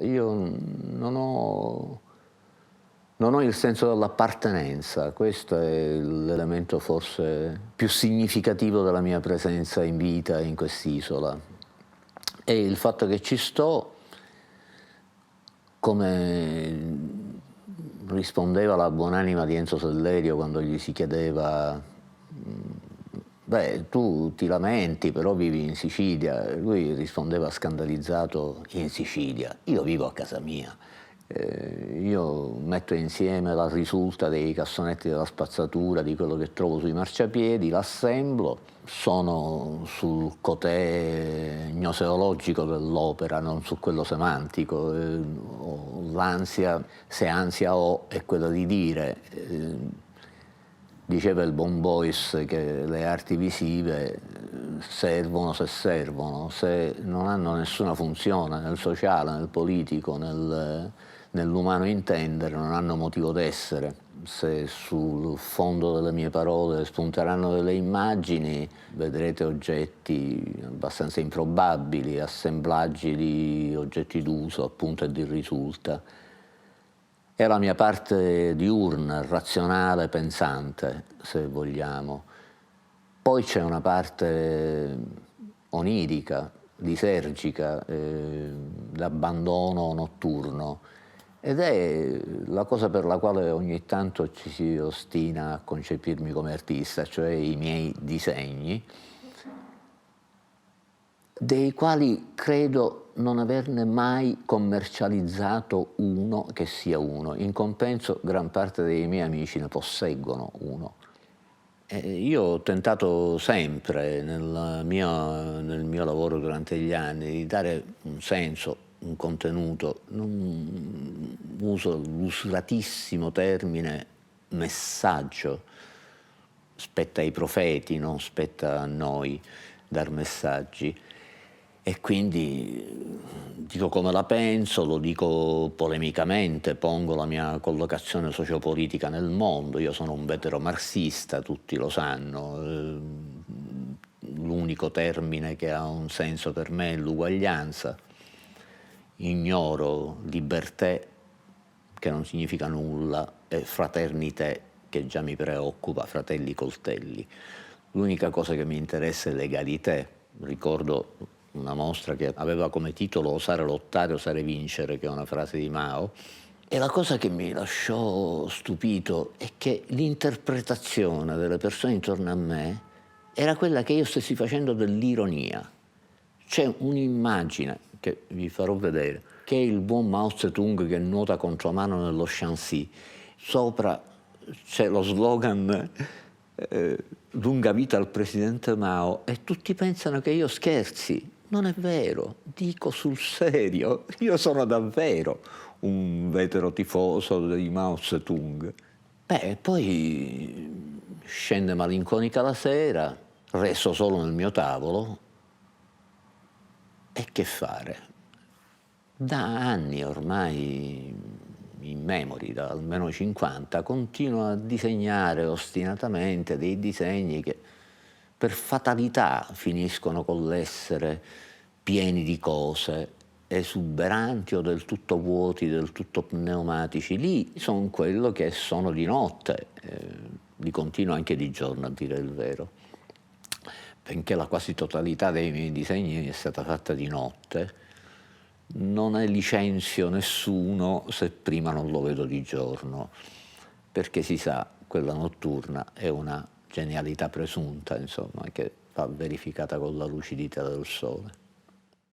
Io non ho il senso dell'appartenenza, questo è l'elemento forse più significativo della mia presenza in vita in quest'isola. E il fatto che ci sto, come rispondeva la buonanima di Enzo Sellerio quando gli si chiedeva beh, tu ti lamenti, però vivi in Sicilia. Lui rispondeva scandalizzato: in Sicilia? Io vivo a casa mia. Io metto insieme la risulta dei cassonetti della spazzatura, di quello che trovo sui marciapiedi, l'assemblo, sono sul cotè gnoseologico dell'opera, non su quello semantico. L'ansia, se ansia ho, è quella di dire. Diceva il Bon Bois che le arti visive servono se servono, se non hanno nessuna funzione nel sociale, nel politico, nell'umano intendere, non hanno motivo d'essere. Se sul fondo delle mie parole spunteranno delle immagini, vedrete oggetti abbastanza improbabili, assemblaggi di oggetti d'uso, appunto, e di risulta. È la mia parte diurna, razionale, pensante, se vogliamo. Poi c'è una parte onirica, lisergica, d'abbandono notturno, ed è la cosa per la quale ogni tanto ci si ostina a concepirmi come artista, cioè i miei disegni, dei quali credo non averne mai commercializzato uno che sia uno. In compenso gran parte dei miei amici ne posseggono uno. Io ho tentato sempre nel mio lavoro durante gli anni di dare un senso, un contenuto, non uso l'usuratissimo termine messaggio, spetta ai profeti, non spetta a noi dar messaggi. E quindi dico come la penso, lo dico polemicamente, pongo la mia collocazione sociopolitica nel mondo. Io sono un vetero marxista, tutti lo sanno. L'unico termine che ha un senso per me è l'uguaglianza. Ignoro liberté, che non significa nulla, e fraternité, che già mi preoccupa, fratelli coltelli. L'unica cosa che mi interessa è l'égalité. Ricordo una mostra che aveva come titolo Osare lottare, osare vincere, che è una frase di Mao, e la cosa che mi lasciò stupito è che l'interpretazione delle persone intorno a me era quella che io stessi facendo dell'ironia. C'è un'immagine, che vi farò vedere, che è il buon Mao Zedong che nuota contromano nello Shanxi. Sopra c'è lo slogan lunga vita al presidente Mao, e tutti pensano che io scherzi. Non è vero, dico sul serio, io sono davvero un vetero tifoso di Mao Zedong. Poi scende malinconica la sera, resto solo nel mio tavolo, e che fare? Da anni ormai, immemori, da almeno 50, continuo a disegnare ostinatamente dei disegni che per fatalità finiscono con l'essere pieni di cose, esuberanti o del tutto vuoti, del tutto pneumatici. Lì sono quello che sono di notte, li continuo anche di giorno, a dire il vero. Benché la quasi totalità dei miei disegni è stata fatta di notte, non ne licenzio nessuno se prima non lo vedo di giorno, perché si sa, quella notturna è una genialità presunta, insomma, che va verificata con la lucidità del sole.